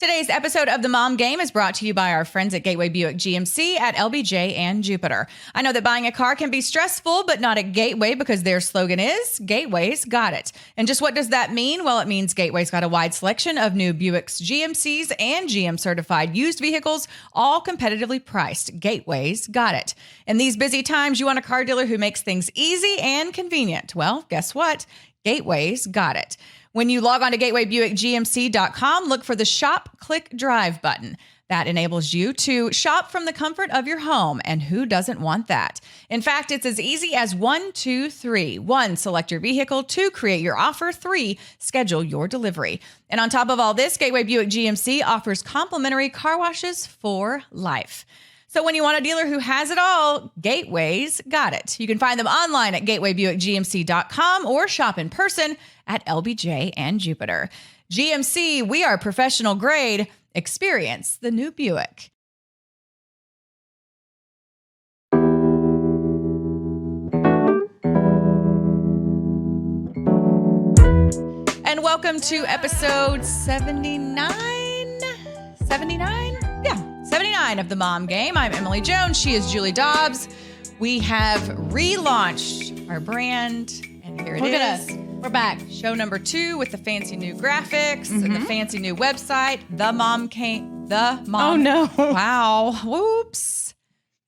Today's episode of The Mom Game is brought to you by our friends at Gateway Buick GMC at LBJ and Jupiter. I know that buying a car can be stressful, but not at Gateway because their slogan is, Gateway's got it. And just what does that mean? Well, it means Gateway's got a wide selection of new Buicks, GMCs, and GM-certified used vehicles, all competitively priced. Gateway's got it. In these busy times, you want a car dealer who makes things easy and convenient. Well, guess what? Gateway's got it. When you log on to gatewaybuickgmc.com, look for the Shop, Click, Drive button. That enables you to shop from the comfort of your home, and who doesn't want that? In fact, it's as easy as 1, 2, 3. 1, select your vehicle. 2, create your offer. 3, schedule your delivery. And on top of all this, Gateway Buick GMC offers complimentary car washes for life. So when you want a dealer who has it all, Gateway's got it. You can find them online at gatewaybuickgmc.com or shop in person at LBJ and Jupiter. GMC, we are professional grade. Experience the new Buick. And welcome to episode 79? 79? Yeah. 79 of The Mom Game. I'm Emily Jones. She is Julie Dobbs. We have relaunched our brand, and here it is. Look at us. We're back. Show number 2 with the fancy new graphics and the fancy new website. Oh, no. Wow. Whoops.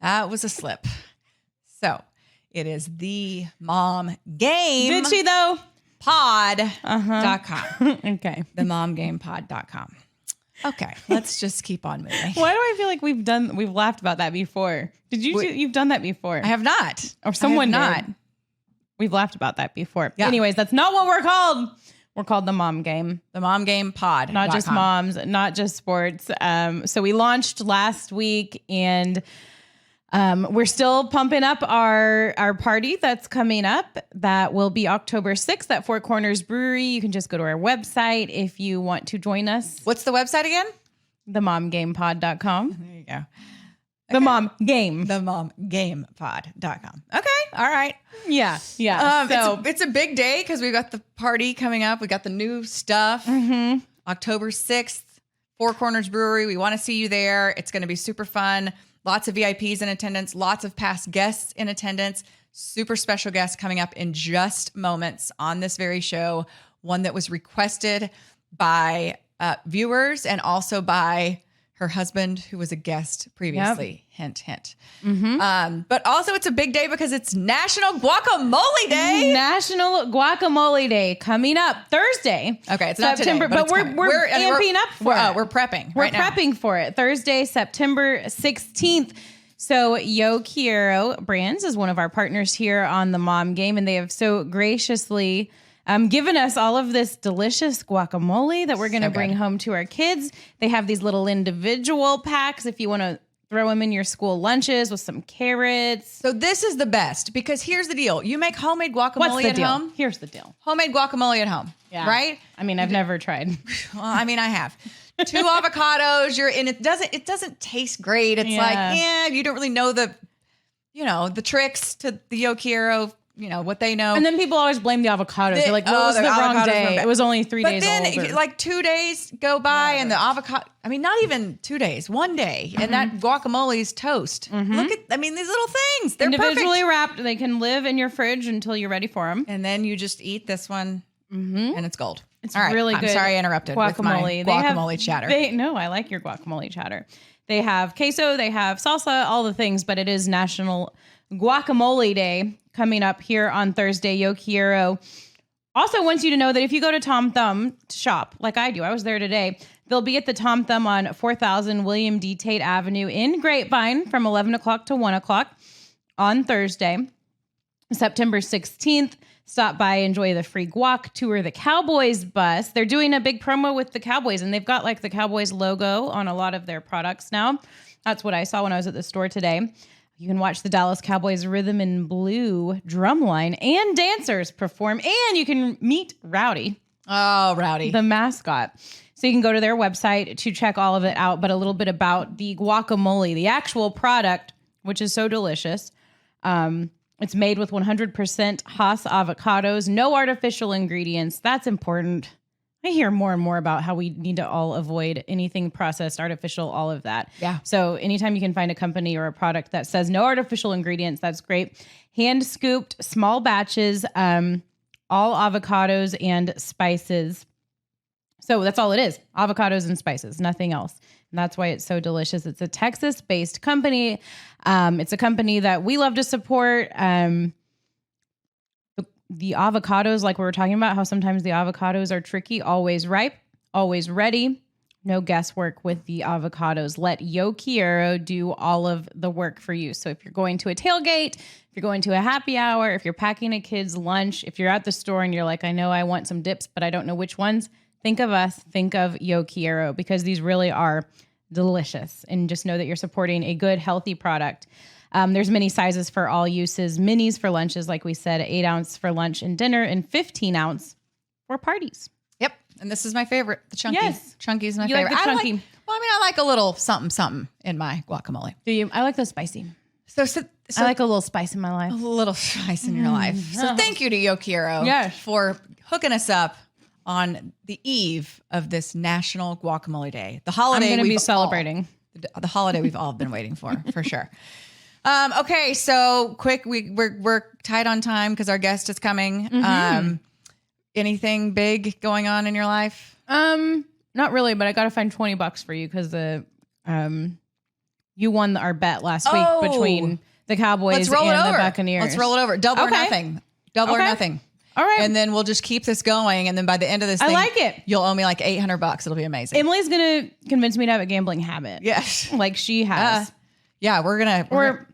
That was a slip. So it is The Mom Game. Did she, though? Pod.com. Okay. TheMomGamePod.com. Okay, let's just keep on moving. Why do I feel like we've laughed about that before? You've done that before? I have not. Or someone not. did. We've laughed about that before. Yeah. Anyways, that's not what we're called. We're called The Mom Game. The Mom Game Pod. Not just moms, not just sports. So we launched last week, and we're still pumping up our party that's coming up. That will be October 6th at Four Corners Brewery. You can just go to our website if you want to join us. What's the website again? TheMomGamePod.com. There you go. The Mom Game. TheMomGamePod.com. Okay. All right. Yeah. Yeah. It's a big day because we've got the party coming up. We got the new stuff. October 6th, Four Corners Brewery. We want to see you there. It's going to be super fun. Lots of VIPs in attendance, lots of past guests in attendance, super special guests coming up in just moments on this very show. One that was requested by viewers and also by her husband, who was a guest previously. Yep. Hint, hint. But also it's a big day because it's National Guacamole Day. National Guacamole Day coming up Thursday. Okay, it's September, not today, but we're amping up for it. We're prepping. We're prepping for it. Thursday, September 16th. So Yo Quiero Brands is one of our partners here on The Mom Game, and they have so graciously given us all of this delicious guacamole that we're going to bring home to our kids. They have these little individual packs if you want to throw them in your school lunches with some carrots. So this is the best because here's the deal. You make homemade guacamole at home. Here's the deal. Homemade guacamole at home. Yeah. Right? I mean, I've never tried. Well, I mean, I have. 2 avocados, it doesn't taste great. It's you don't really know the tricks to the Yo Quiero, what they know. And then people always blame the avocados. They're like, well, it was the wrong day. It was only 3 days old. But then like 2 days go by and the avocado, I mean, not even 2 days, 1 day. And that guacamole is toast. Look at, these little things. They're individually perfect. wrapped. They can live in your fridge until you're ready for them. And then you just eat this one and it's gold. It's really good. I'm sorry I interrupted guacamole. With my guacamole chatter. No, I like your guacamole chatter. They have queso, they have salsa, all the things, but it is National Guacamole Day coming up here on Thursday. Yo Quiero also wants you to know that if you go to Tom Thumb to shop, like I do, I was there today, they'll be at the Tom Thumb on 4000 William D. Tate Avenue in Grapevine from 11 o'clock to 1 o'clock on Thursday, September 16th. Stop by, enjoy the free guac, tour the Cowboys bus. They're doing a big promo with the Cowboys, and they've got like the Cowboys logo on a lot of their products now. That's what I saw when I was at the store today. You can watch the Dallas Cowboys Rhythm and Blue drumline and dancers perform, and you can meet Rowdy. Oh, Rowdy. The mascot. So you can go to their website to check all of it out, but a little bit about the guacamole, the actual product, which is so delicious. It's made with 100% Hass avocados, no artificial ingredients. That's important. I hear more and more about how we need to all avoid anything processed, artificial, all of that. Yeah. So anytime you can find a company or a product that says no artificial ingredients, that's great. Hand scooped, small batches, all avocados and spices. So that's all it is. Avocados and spices, nothing else. And that's why it's so delicious. It's a Texas-based company. It's a company that we love to support. The avocados, like we were talking about, how sometimes the avocados are tricky, always ripe, always ready. No guesswork with the avocados. Let Yo Quiero do all of the work for you. So if you're going to a tailgate, if you're going to a happy hour, if you're packing a kid's lunch, if you're at the store and you're like, I know I want some dips, but I don't know which ones, think of us, think of Yo Quiero, because these really are delicious. And just know that you're supporting a good, healthy product. There's many sizes for all uses. Minis for lunches, like we said, 8 ounce for lunch and dinner, and 15 ounce for parties. Yep. And this is my favorite, the chunky. Yes. Chunky is my You favorite. like the chunky? I like a little something in my guacamole. Do you? I like those spicy. So I like a little spice in my life. a little spice in your life. So thank you to Yo Quiero for hooking us up on the eve of this National Guacamole Day. The holiday I'm going to be we've celebrating. the holiday we've all been waiting for sure. Okay, so quick, we're tight on time because our guest is coming. Anything big going on in your life? Not really, but I got to find $20 for you because you won our bet last week between the Cowboys and the Buccaneers. Let's roll it over. Double or nothing. Double or nothing. All right. And then we'll just keep this going. And then by the end of this thing, I like it. You'll owe me like $800. It'll be amazing. Emily's going to convince me to have a gambling habit. Yes. Like she has. Yeah, we're going to.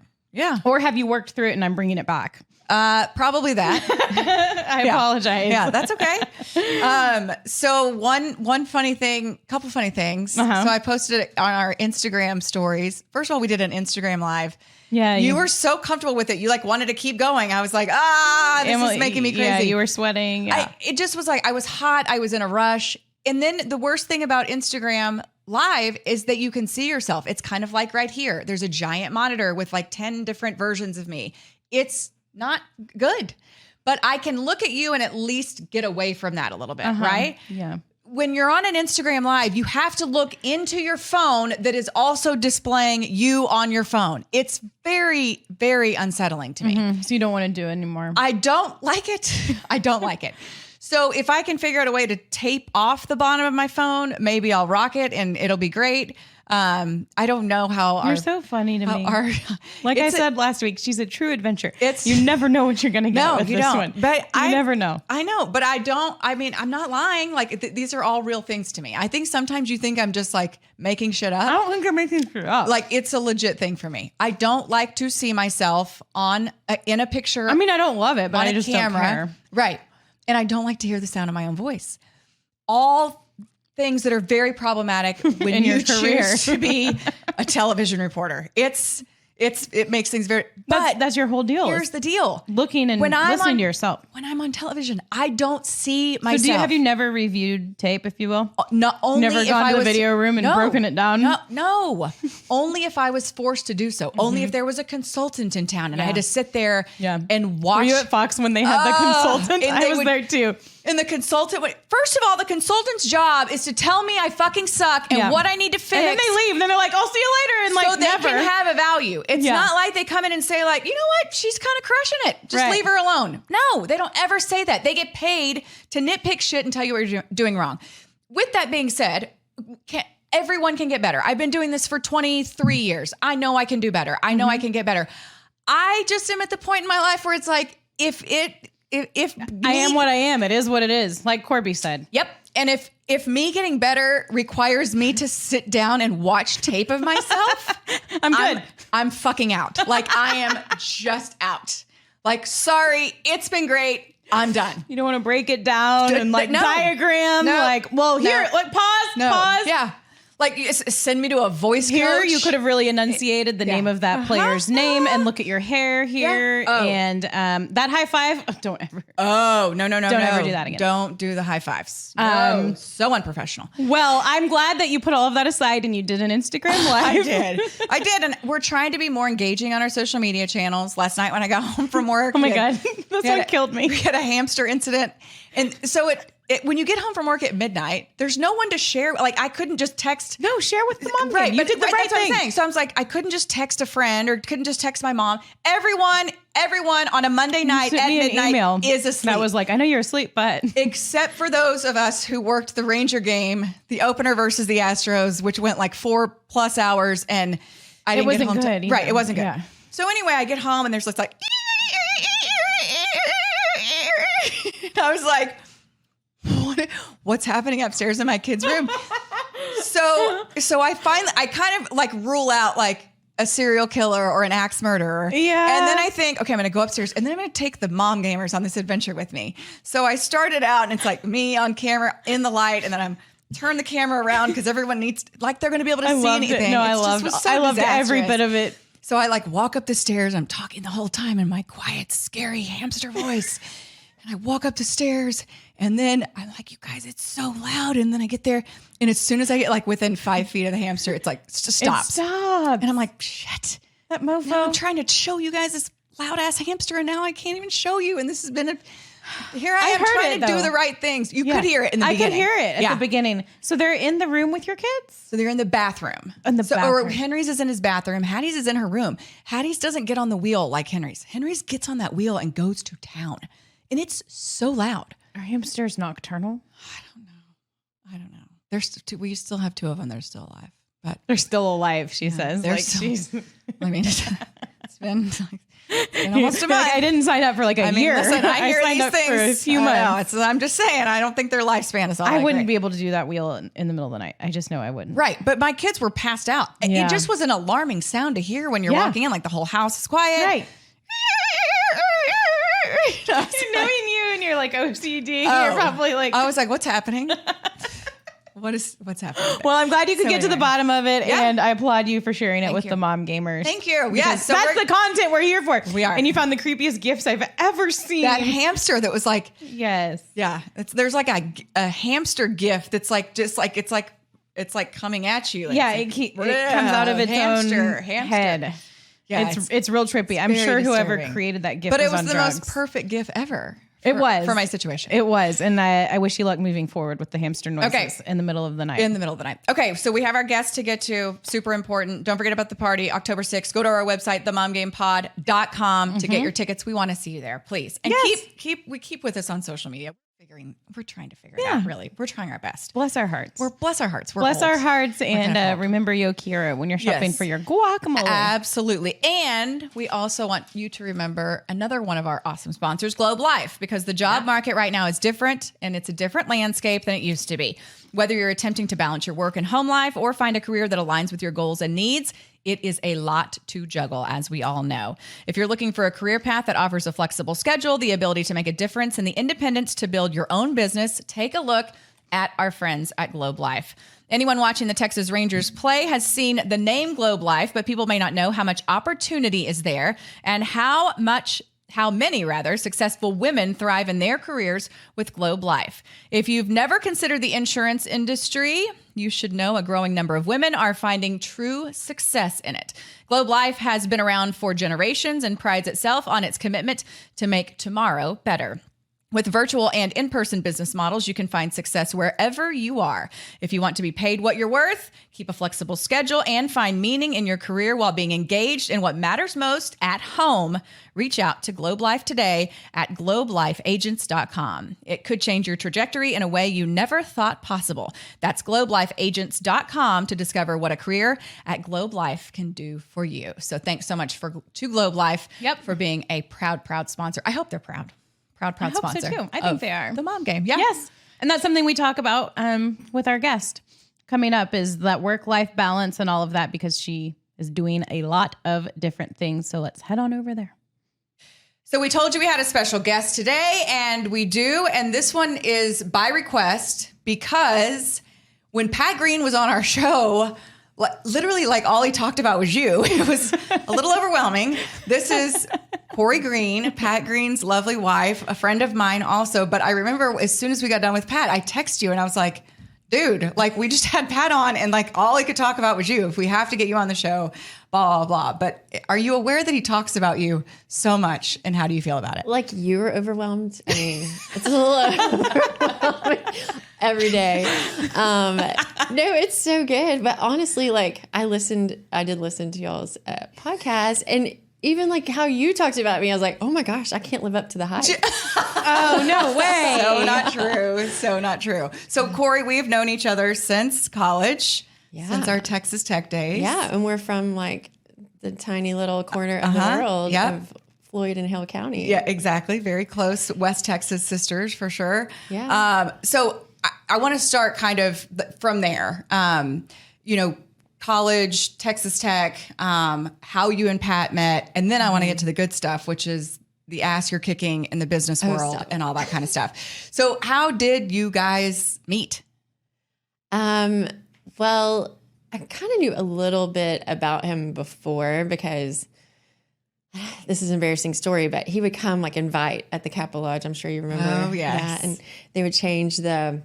Or have you worked through it and I'm bringing it back? Probably that. I apologize. Yeah, that's okay. So one funny thing, couple funny things. So I posted it on our Instagram stories. First of all, we did an Instagram live. Yeah. You were so comfortable with it. You like wanted to keep going. I was like, this is making me crazy. Yeah, you were sweating. Yeah. It just was like, I was hot. I was in a rush. And then the worst thing about Instagram Live is that you can see yourself. It's kind of like right here. There's a giant monitor with like 10 different versions of me. It's not good, but I can look at you and at least get away from that a little bit, right? Yeah. When you're on an Instagram Live, you have to look into your phone that is also displaying you on your phone. It's very, very unsettling to me. So you don't want to do it anymore. I don't like it. I don't like it. So if I can figure out a way to tape off the bottom of my phone, maybe I'll rock it and it'll be great. I don't know how You're so funny to me. Like I said last week, she's a true adventure. You never know what you're going to get with this one. But you never know. I know, but I don't. I mean, I'm not lying. Like these are all real things to me. I think sometimes you think I'm just like making shit up. I don't think I'm making shit up. Like it's a legit thing for me. I don't like to see myself in a picture. I mean, I don't love it, but I just don't care. Right. And I don't like to hear the sound of my own voice. All things that are very problematic when you choose to be a television reporter. It makes things very. But that's your whole deal. Here's the deal: looking and listening to yourself. When I'm on television, I don't see myself. So have you never reviewed tape, if you will? Not only never if gone I to the was, video room and broken it down. No. Only if I was forced to do so. Only if there was a consultant in town and I had to sit there and watch. Were you at Fox when they had the consultant? I was there too. And the consultant would, first of all, the consultant's job is to tell me I fucking suck and what I need to fix. And then they leave. Then they're like, I'll see you later. And like, so they can have a value. It's not like they come in and say like, you know what? She's kind of crushing it. Just leave her alone. No, they don't ever say that. They get paid to nitpick shit and tell you what you're doing wrong. With that being said, everyone can get better. I've been doing this for 23 years. I know I can do better. I know I can get better. I just am at the point in my life where it's like, if I am what I am, it is what it is. Like Corby said. Yep. And if me getting better requires me to sit down and watch tape of myself, I'm good. I'm fucking out. Like I am just out. Like, sorry, it's been great. I'm done. You don't want to break it down and like diagram. Like, well, here, like pause. Yeah. Like, send me to a voice here. coach. You could have really enunciated the name of that player's name and look at your hair here. Yeah. And that high five. Oh, don't ever. Oh, no. Don't ever do that again. Don't do the high fives. No, so unprofessional. Well, I'm glad that you put all of that aside and you did an Instagram live. I did. And we're trying to be more engaging on our social media channels. Last night when I got home from work. Oh my God. That's what killed me. We had a hamster incident. And so when you get home from work at midnight, there's no one to share. Like I couldn't just text. No, share with the mom. Right. You did the right that's thing. What I'm saying. So I was like, I couldn't just text a friend or couldn't just text my mom. Everyone on a Monday night at midnight is asleep. That was like, I know you're asleep, but. Except for those of us who worked the Ranger game, the opener versus the Astros, which went like 4+ hours, and I didn't get home. Right. It wasn't good. Yeah. So anyway, I get home and there's like, I was like, what's happening upstairs in my kid's room? So I kind of like rule out like a serial killer or an axe murderer. Yeah. And then I think, okay, I'm going to go upstairs and then I'm going to take the mom gamers on this adventure with me. So I started out and it's like me on camera in the light, and then I'm turn the camera around because everyone needs, like, they're going to be able to see anything. It. No, I loved every bit of it. So I like walk up the stairs. I'm talking the whole time in my quiet, scary hamster voice. And I walk up the stairs and then I'm like, you guys, it's so loud. And then I get there and as soon as I get like within 5 feet of the hamster, it's like, just stops. Stop. And I'm like, shit. That mofo. Now I'm trying to show you guys this loud ass hamster and now I can't even show you. And this has been here I am trying to do the right things. You could hear it in the beginning. I could hear it at the beginning. So they're in the room with your kids? So they're in the bathroom. Or Henry's is in his bathroom. Hattie's is in her room. Hattie's doesn't get on the wheel like Henry's. Henry's gets on that wheel and goes to town. And it's so loud. Are hamsters nocturnal? I don't know. We still have 2 of them that are still alive. But they're still alive, she says. They're still, I mean, it's been almost a month. Like, I didn't sign up for like a year. Listen, I hear signed these up things for a few months. I'm just saying, I don't think their lifespan is all I wouldn't be able to do that wheel in the middle of the night. I just know I wouldn't. Right. But my kids were passed out. Yeah. It just was an alarming sound to hear when you're walking in, like the whole house is quiet. Right. Knowing you and you're like OCD, you're probably like, I was like, what's happening? What's happening? Well, I'm glad you could get to the bottom of it, and I applaud you for sharing it with the mom gamers. Thank you. Yes, so that's the content we're here for. We are. And you found the creepest gifts I've ever seen. That hamster that was like, yes, yeah. There's like a hamster gift that's like just like it's like coming at you. Like, it comes out of its own head. Yeah, it's real trippy. I'm sure whoever created that gift, but it was on the drugs. most perfect gift ever. It was for my situation. It was, and I wish you luck moving forward with the hamster noises in the middle of the night. In the middle of the night. Okay, so we have our guests to get to. Super important. Don't forget about the party, October 6th. Go to our website, themomgamepod.com, to get your tickets. We want to see you there, please. And keep with us on social media. We're trying to figure it out. Really, we're trying our best. Bless our hearts. Bless our hearts. Bless our hearts, and remember Yokira when you're shopping for your guacamole. Absolutely. And we also want you to remember another one of our awesome sponsors, Globe Life, because the job market right now is different, and it's a different landscape than it used to be. Whether you're attempting to balance your work and home life or find a career that aligns with your goals and needs, it is a lot to juggle, as we all know. If you're looking for a career path that offers a flexible schedule, the ability to make a difference, and the independence to build your own business, take a look at our friends at Globe Life. Anyone watching the Texas Rangers play has seen the name Globe Life, but people may not know how much opportunity is there and how many successful women thrive in their careers with Globe Life. If you've never considered the insurance industry, you should know a growing number of women are finding true success in it. Globe Life has been around for generations and prides itself on its commitment to make tomorrow better. With virtual and in-person business models, you can find success wherever you are. If you want to be paid what you're worth, keep a flexible schedule, and find meaning in your career while being engaged in what matters most at home, reach out to Globe Life today at globelifeagents.com. It could change your trajectory in a way you never thought possible. That's globelifeagents.com to discover what a career at Globe Life can do for you. So thanks so much to Globe Life for being a proud sponsor. I hope they're proud. Proud sponsor. So too. I think they are. The mom game. Yeah. Yes. And that's something we talk about with our guest coming up, is that work-life balance and all of that, because she is doing a lot of different things. So let's head on over there. So we told you we had a special guest today, and we do. And this one is by request, because when Pat Green was on our show, literally all he talked about was you. It was a little overwhelming. This is Kori Green, Pat Green's lovely wife, a friend of mine also. But I remember as soon as we got done with Pat, I texted you and I was like, dude, we just had Pat on and all he could talk about was you. If we have to get you on the show, blah, blah, blah. But are you aware that he talks about you so much, and how do you feel about it? Like, you were overwhelmed. I mean, it's a little overwhelming every day. No, it's so good. But honestly, like, I did listen to y'all's podcast, and even like how you talked about me, I was like, oh my gosh, I can't live up to the hype. Oh, no way. So not true. So not true. So Kori, we've known each other since college, since our Texas Tech days. Yeah, and we're from like the tiny little corner of the world of Floyd and Hale County. Yeah, exactly. Very close West Texas sisters for sure. Yeah. So I want to start kind of from there. College, Texas Tech, how you and Pat met, and then I want to get to the good stuff, which is the ass you're kicking in the business world and all that kind of stuff. So how did you guys meet? Well, I kind of knew a little bit about him before, because this is an embarrassing story, but he would come like invite at the Capitol Lodge. I'm sure you remember. Oh, yes. that. And they would change the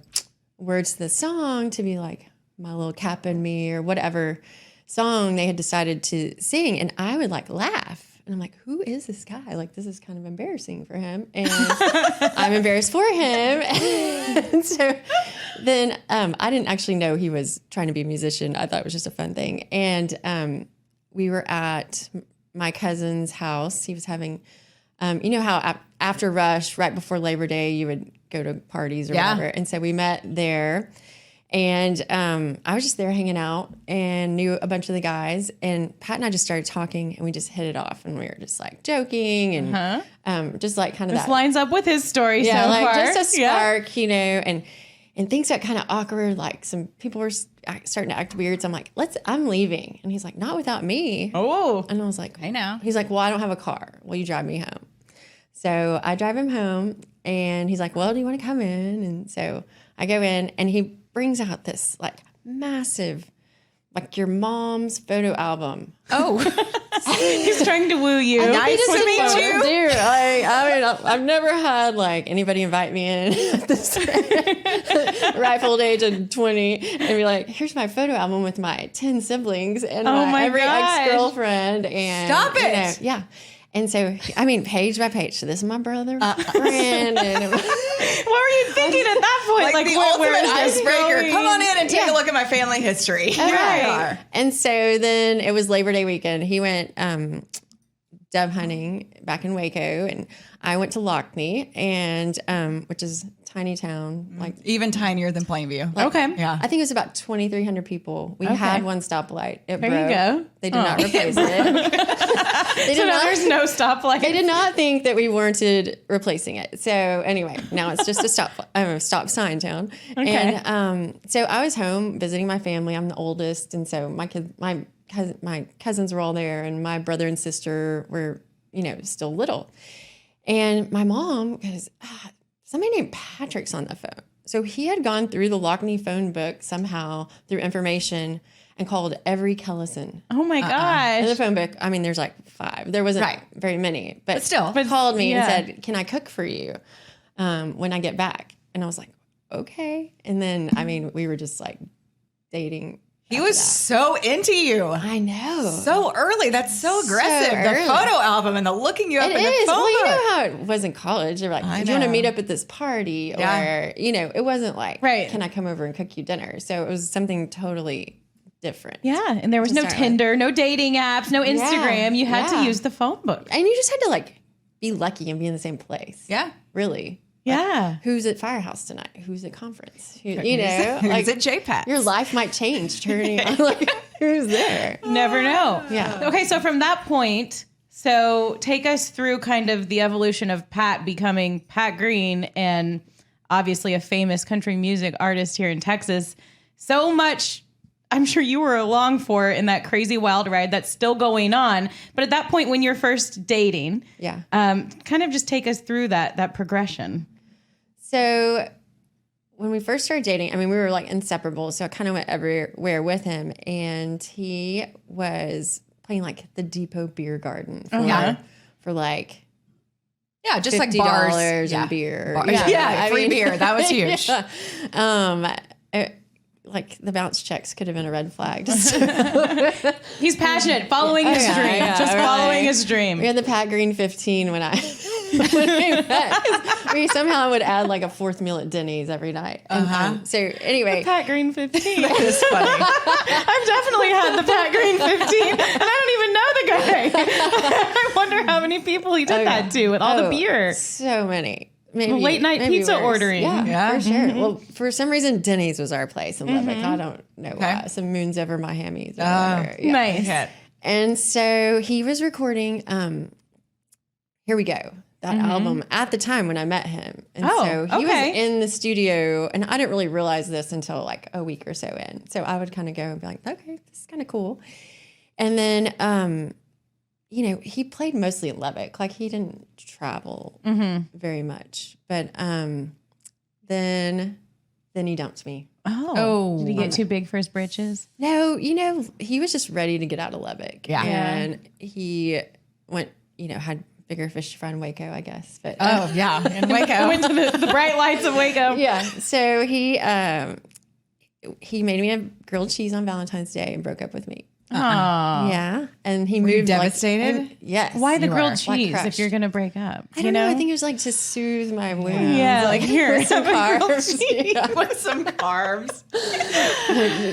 words to the song to be like, My Little Cap and Me, or whatever song they had decided to sing. And I would like laugh. And I'm like, who is this guy? Like, this is kind of embarrassing for him. And I'm embarrassed for him. And so then I didn't actually know he was trying to be a musician. I thought it was just a fun thing. And we were at my cousin's house. He was having, you know how after Rush, right before Labor Day, you would go to parties or whatever. And so we met there. And I was just there hanging out and knew a bunch of the guys. And Pat and I just started talking, and we just hit it off. And we were just like joking and just like kind of This lines up with his story so far. Just a spark, you know. And things got kind of awkward. Like, some people were starting to act weird. So I'm like, I'm leaving. And he's like, not without me. Oh. And I was like, I know. He's like, well, I don't have a car. Will you drive me home? So I drive him home, and he's like, well, do you want to come in? And so I go in, and he brings out this like massive, like your mom's photo album. Oh, He's trying to woo you. Nice to meet you. Dude, I mean, I've never had like anybody invite me in at this ripe old age of 20 and be like, here's my photo album with my 10 siblings and every ex-girlfriend. And stop it. You know, yeah. And so, I mean, page by page. So this is my brother, friend. And what were you thinking at that point? Like the ultimate icebreaker. Going? Come on in and take a look at my family history. Here we are. And so then it was Labor Day weekend. He went dove hunting back in Waco, and I went to Lockney, and which is a tiny town, like Even tinier than Plainview. Okay. Yeah. I think it was about 2,300 people. We had one stoplight. It There broke. you go. They did not replace it. So now there's no stoplight. They did not think that we warranted replacing it. So anyway, now it's just a stop sign town. Okay. And so I was home visiting my family. I'm the oldest, and so my cousins were all there, and my brother and sister were, still little. And my mom goes, somebody named Patrick's on the phone. So he had gone through the Lockney phone book somehow through information and called every Kellison. Oh my gosh. In the phone book, I mean, there's like 5. There wasn't very many, but still. Called me and said, can I cook for you when I get back? And I was like, okay. And then, I mean, we were just like dating. He was so into you. I know. So early. That's so aggressive. The photo album and the looking you up in the phone Well, you book. know how it was in college. They're like, do you want to meet up at this party? Or, it wasn't like, can I come over and cook you dinner? So it was something totally different. Yeah. And there was no Tinder, no dating apps, no Instagram. You had to use the phone book. And you just had to like be lucky and be in the same place. Yeah. Really. Yeah. Like, who's at Firehouse tonight? Who's at conference? Who's at JPAT? Your life might change turning on like who's there. Never know. Yeah. Okay, so from that point, take us through kind of the evolution of Pat becoming Pat Green, and obviously a famous country music artist here in Texas. So much I'm sure you were along for in that crazy wild ride that's still going on. But at that point when you're first dating, kind of just take us through that progression. So when we first started dating, I mean, we were like inseparable. So I kind of went everywhere with him, and he was playing like the Depot Beer Garden for like just like $50 bars and beer. Free beer. That was huge. like the bounce checks could have been a red flag. Just He's passionate, following his dream, just following his dream. we had the Pat Green 15 when when we met. We somehow would add like a fourth meal at Denny's every night. And, so anyway, Pat Green 15. That is funny. I've definitely had the Pat Green 15, and I don't even know the guy. I wonder how many people he did that to with all the beer. so many. Maybe Late night maybe pizza worse. ordering. Yeah, for sure. Well, for some reason, Denny's was our place in Lubbock. I don't know why. Some moons over my hammies. Or whatever. Yeah. Nice. Okay. And so he was recording Here We Go, that album at the time when I met him. And so he was in the studio, and I didn't really realize this until like a week or so in. So I would kind of go and be like, okay, this is kind of cool. And then, he played mostly in Lubbock. Like he didn't travel very much. But then he dumped me. Oh. Did he get too big for his britches? No, he was just ready to get out of Lubbock. Yeah. And he went, had bigger fish to fry in Waco, I guess. But In Waco. Went to the bright lights of Waco. yeah. So he made me a grilled cheese on Valentine's Day and broke up with me. Oh. Yeah. And he moved. devastated? Yes. Why the You grilled were. cheese Like if you're going to break up? I don't know. I think it was like to soothe my wounds. Yeah, like here, with some have a grilled carbs. cheese. Yeah. With some carbs.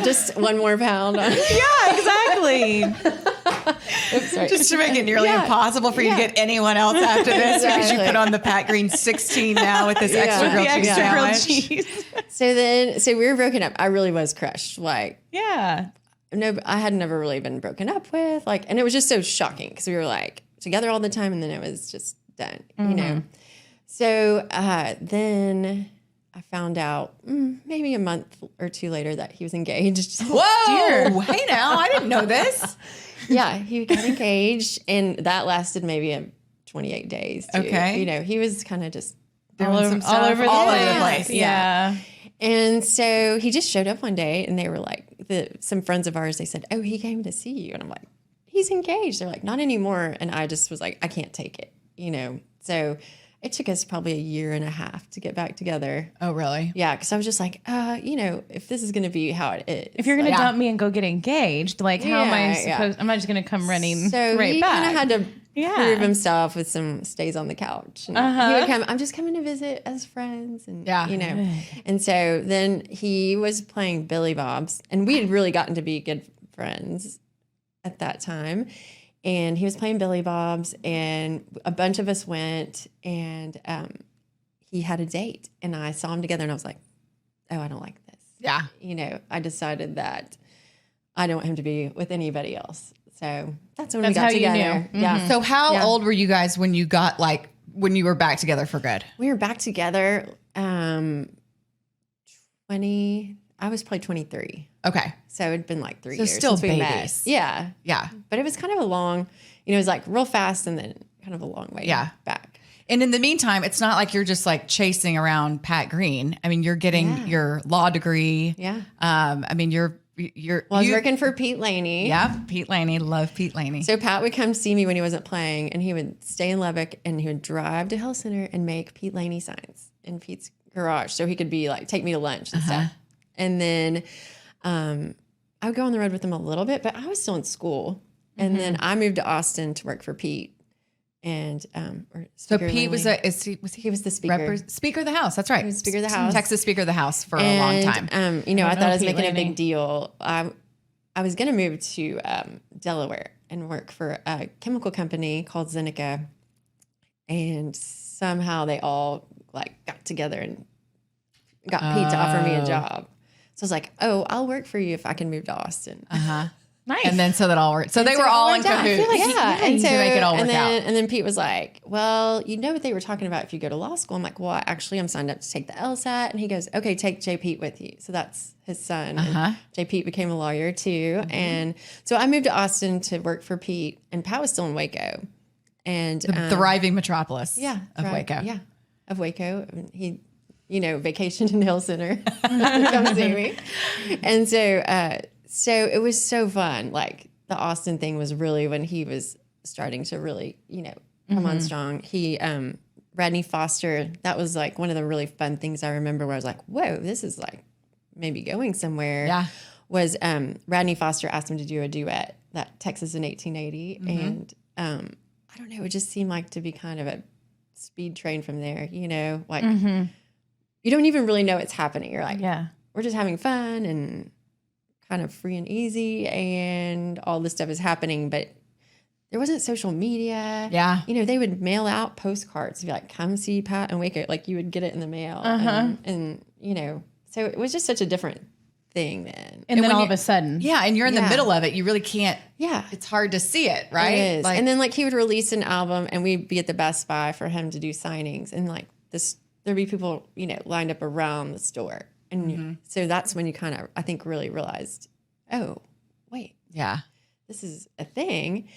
Just one more pound. Yeah, exactly. Oops, sorry. Just to make it nearly impossible for you to get anyone else after this because you Exactly. put on the Pat Green 16 now with this extra With grilled the cheese extra grilled sandwich. cheese. So we were broken up. I really was crushed. Like, Yeah. no, I had never really been broken up with. Like, and it was just so shocking because we were like together all the time, and then it was just done. So then I found out maybe a month or two later that he was engaged. Whoa! Hey now, I didn't know this. Yeah, he got engaged, and that lasted maybe 28 days. Too. Okay. He was kind of just Doing some stuff over the place. Yeah. And so he just showed up one day, and they were like, some friends of ours, they said, oh, he came to see you. And I'm like, he's engaged. They're like, not anymore. And I just was like, I can't take it, So it took us probably a year and a half to get back together. Oh, really? Yeah, because I was just like, if this is going to be how it is. If you're going to dump me and go get engaged, like how am I supposed, I'm not just going to come running So right he back. kind of had to prove himself with some stays on the couch. And he would come, I'm just coming to visit as friends. And, And so then he was playing Billy Bob's, and we had really gotten to be good friends at that time. And he was playing Billy Bob's, and a bunch of us went, and he had a date, and I saw him together, and I was like, oh, I don't like this. Yeah. I decided that I don't want him to be with anybody else. So that's when That's we got how you together. knew. Yeah. So how old were you guys when you were back together for good? We were back together 20, I was probably 23. Okay. So it'd been like 3 So years still since we met. babies. Yeah. Yeah. But it was kind of a long, it was like real fast and then kind of a long way back. And in the meantime, it's not like you're just like chasing around Pat Green. I mean, you're getting your law degree. Yeah. I mean, you're Well, I was working for Pete Laney. Yeah, Pete Laney. Love Pete Laney. So Pat would come see me when he wasn't playing, and he would stay in Lubbock, and he would drive to Hill Center and make Pete Laney signs in Pete's garage, so he could be like take me to lunch and stuff. And then I would go on the road with him a little bit, but I was still in school. And then I moved to Austin to work for Pete. And so Pete was he was the speaker. Speaker of the House. That's right. He was Speaker of the House. Texas Speaker of the House for a long time. I thought I was Pete making Laney. a big deal. I was going to move to Delaware and work for a chemical company called Zeneca. And somehow they all like got together and got Pete to offer me a job. So I was like, oh, I'll work for you if I can move to Austin. Nice. And then so that all worked. So they were all in I cahoots. feel like, and to make it all work out. And then Pete was like, well, you know what they were talking about if you go to law school? I'm like, well, actually, I'm signed up to take the LSAT. And he goes, okay, take J. Pete with you. So that's his son. And J. Pete became a lawyer too. And so I moved to Austin to work for Pete, and Pat was still in Waco. And The thriving metropolis of Waco. Yeah, of Waco. He, vacationed in Hill Center to come see me. And so it was so fun. Like the Austin thing was really when he was starting to really, come on strong. He, Radney Foster, that was like one of the really fun things I remember where I was like, whoa, this is like maybe going somewhere. Yeah. Was Radney Foster asked him to do a duet, that Texas in 1880. And I don't know, it just seemed like to be kind of a speed train from there, you know, like you don't even really know it's happening. You're like, we're just having fun and kind of free and easy and all this stuff is happening. But there wasn't social media. Yeah. You know, they would mail out postcards, be like, come see Pat and wake up. Like you would get it in the mail. And, you know, so it was just such a different thing then. And then all of a sudden. Yeah. And you're in the middle of it. You really can't. Yeah. It's hard to see it, right? It is. Like, and then like he would release an album and we'd be at the Best Buy for him to do signings. And like there'd be people, you know, lined up around the store. And so that's when you kind of, I think, really realized, oh, wait. Yeah. This is a thing.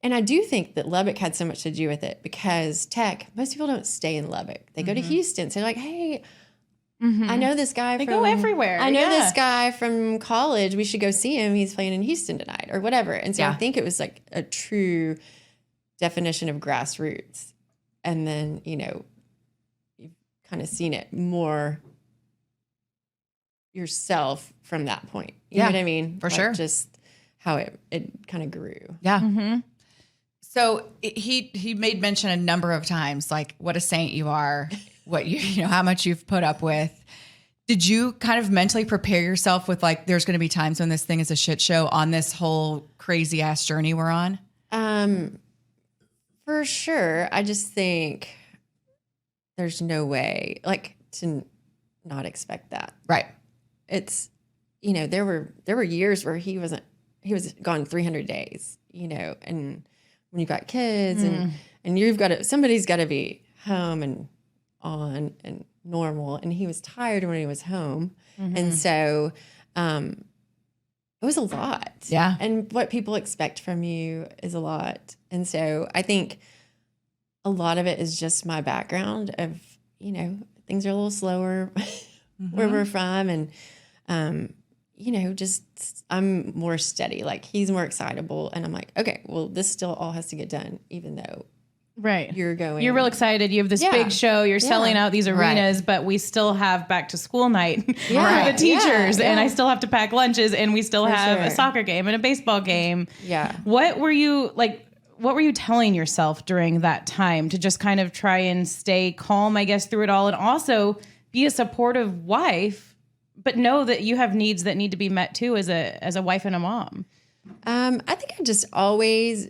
And I do think that Lubbock had so much to do with it because most people don't stay in Lubbock. They go to Houston. So they're like, hey, I know this guy They go everywhere. I know this guy from college. We should go see him. He's playing in Houston tonight or whatever. And so I think it was like a true definition of grassroots. And then, you know, you've kind of seen it more yourself from that point. You know what I mean? For sure. Just how it kind of grew. Yeah. So he made mention a number of times, like what a saint you are, what you know, how much you've put up with. Did you kind of mentally prepare yourself with like, there's going to be times when this thing is a shit show on this whole crazy ass journey we're on? For sure. I just think there's no way like to not expect that. Right. It's, you know, there were years where he was gone 300 days, you know, and when you've got kids and somebody's got to be home and on and normal. And he was tired when he was home. And so, it was a lot. Yeah. And what people expect from you is a lot. And so I think a lot of it is just my background of, you know, things are a little slower where we're from. And, you know, just I'm more steady. Like he's more excitable. And I'm like, okay, well, this still all has to get done, even though you're real excited. You have this big show. You're selling out these arenas, but we still have back to school night for the teachers. And I still have to pack lunches and we still have a soccer game and a baseball game. Yeah. What were you telling yourself during that time to just kind of try and stay calm, I guess, through it all, and also be a supportive wife, but know that you have needs that need to be met too as a wife and a mom? I think I just always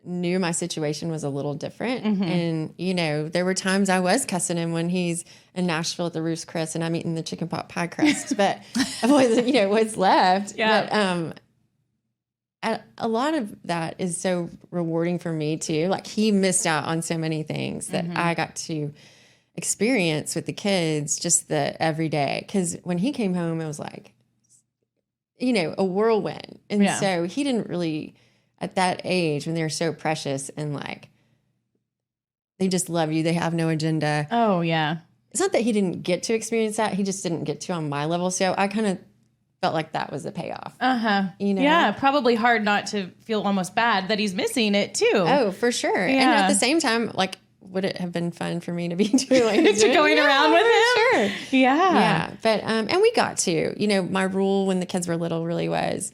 knew my situation was a little different. And, you know, there were times I was cussing him when he's in Nashville at the Ruth's Chris and I'm eating the chicken pot pie crust, but you know, what's left. Yeah. But a lot of that is so rewarding for me too. Like he missed out on so many things that I got to experience with the kids, just the everyday. Because when he came home, it was like, you know, a whirlwind. And so he didn't really, at that age when they're so precious and like, they just love you. They have no agenda. Oh, yeah. It's not that he didn't get to experience that. He just didn't get to on my level. So I kind of felt like that was a payoff. You know? Yeah, probably hard not to feel almost bad that he's missing it too. Oh, for sure. Yeah. And at the same time, like, would it have been fun for me to be doing going around with him? Sure. Yeah. Yeah. But, and we got to, you know, my rule when the kids were little really was,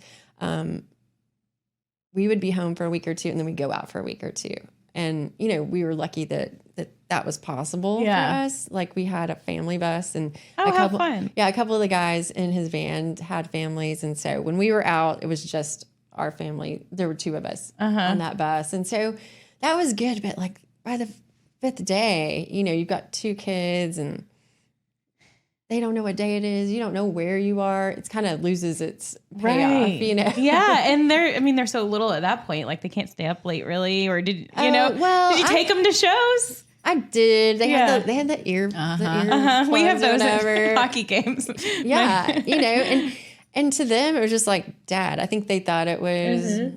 we would be home for a week or two and then we'd go out for a week or two. And, you know, we were lucky that was possible for us. Like we had a family bus and how fun. Yeah. A couple of the guys in his van had families. And so when we were out, it was just our family. There were two of us on that bus. And so that was good. But like by the fifth day, you know, you've got two kids and they don't know what day it is. You don't know where you are. It's kind of loses its payoff, you know? Yeah. And they're so little at that point. Like they can't stay up late really. Or did you take them to shows? I did. They had the ear. We have those at hockey games. Yeah. You know, and to them, it was just like, Dad, I think they thought it was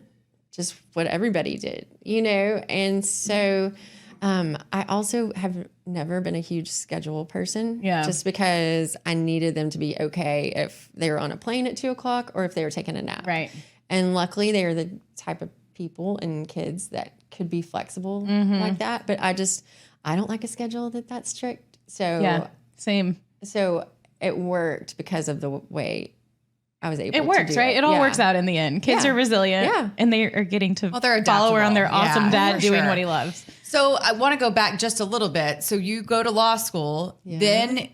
just what everybody did, you know? And so, I also have never been a huge schedule person. Yeah. Just because I needed them to be okay if they were on a plane at 2:00 or if they were taking a nap. Right. And luckily they are the type of people and kids that could be flexible like that. But I don't like a schedule that's strict. So yeah, same. So it worked because of the way I was able It to works, do right? it. It all Yeah. works out in the end. Kids Yeah. are resilient, Yeah. and they are getting to they're follow around their adaptable. awesome Yeah, dad for doing sure. what he loves. So I want to go back just a little bit. So you go to law school, Yeah. then,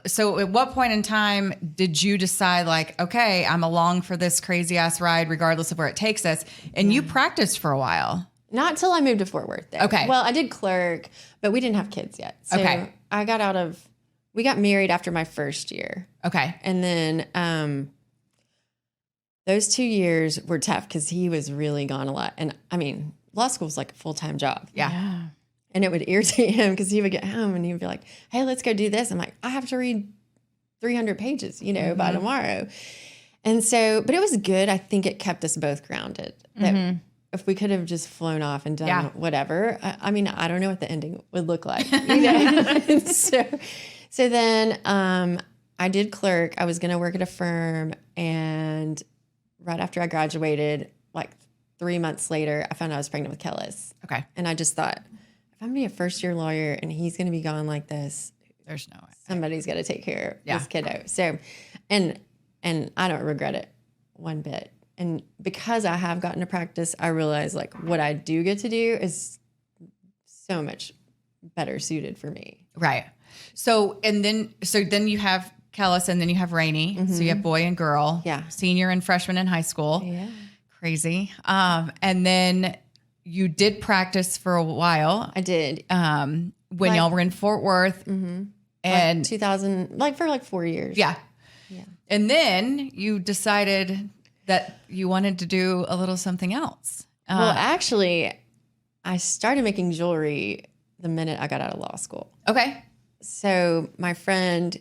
so at what point in time did you decide like, okay, I'm along for this crazy ass ride, regardless of where it takes us? And you practiced for a while. Not till I moved to Fort Worth, though. Okay. Well, I did clerk, but we didn't have kids yet. So Okay. we got married after my first year. Okay. And then those 2 years were tough because he was really gone a lot. And I mean, law school was like a full-time job. Yeah. And it would irritate him because he would get home and he would be like, hey, let's go do this. I'm like, I have to read 300 pages, by tomorrow. And so, but it was good. I think it kept us both grounded. That if we could have just flown off and done whatever, I mean, I don't know what the ending would look like. So then I did clerk. I was going to work at a firm. And right after I graduated, like 3 months later, I found out I was pregnant with Kellis. Okay. And I just thought, if I'm going to be a first-year lawyer and he's going to be gone like this, There's no way. somebody's got to take care of this kiddo. So, and I don't regret it one bit. And because I have gotten to practice, I realize like what I do get to do is so much better suited for me. Right. So then you have Kellis and then you have Rainey. So you have boy and girl. Yeah. Senior and freshman in high school. Yeah. Crazy. And then you did practice for a while. I did. When y'all were in Fort Worth. And 2000, like for like 4 years. yeah. And then you decided that you wanted to do a little something else. Well, actually, I started making jewelry the minute I got out of law school. Okay. So my friend,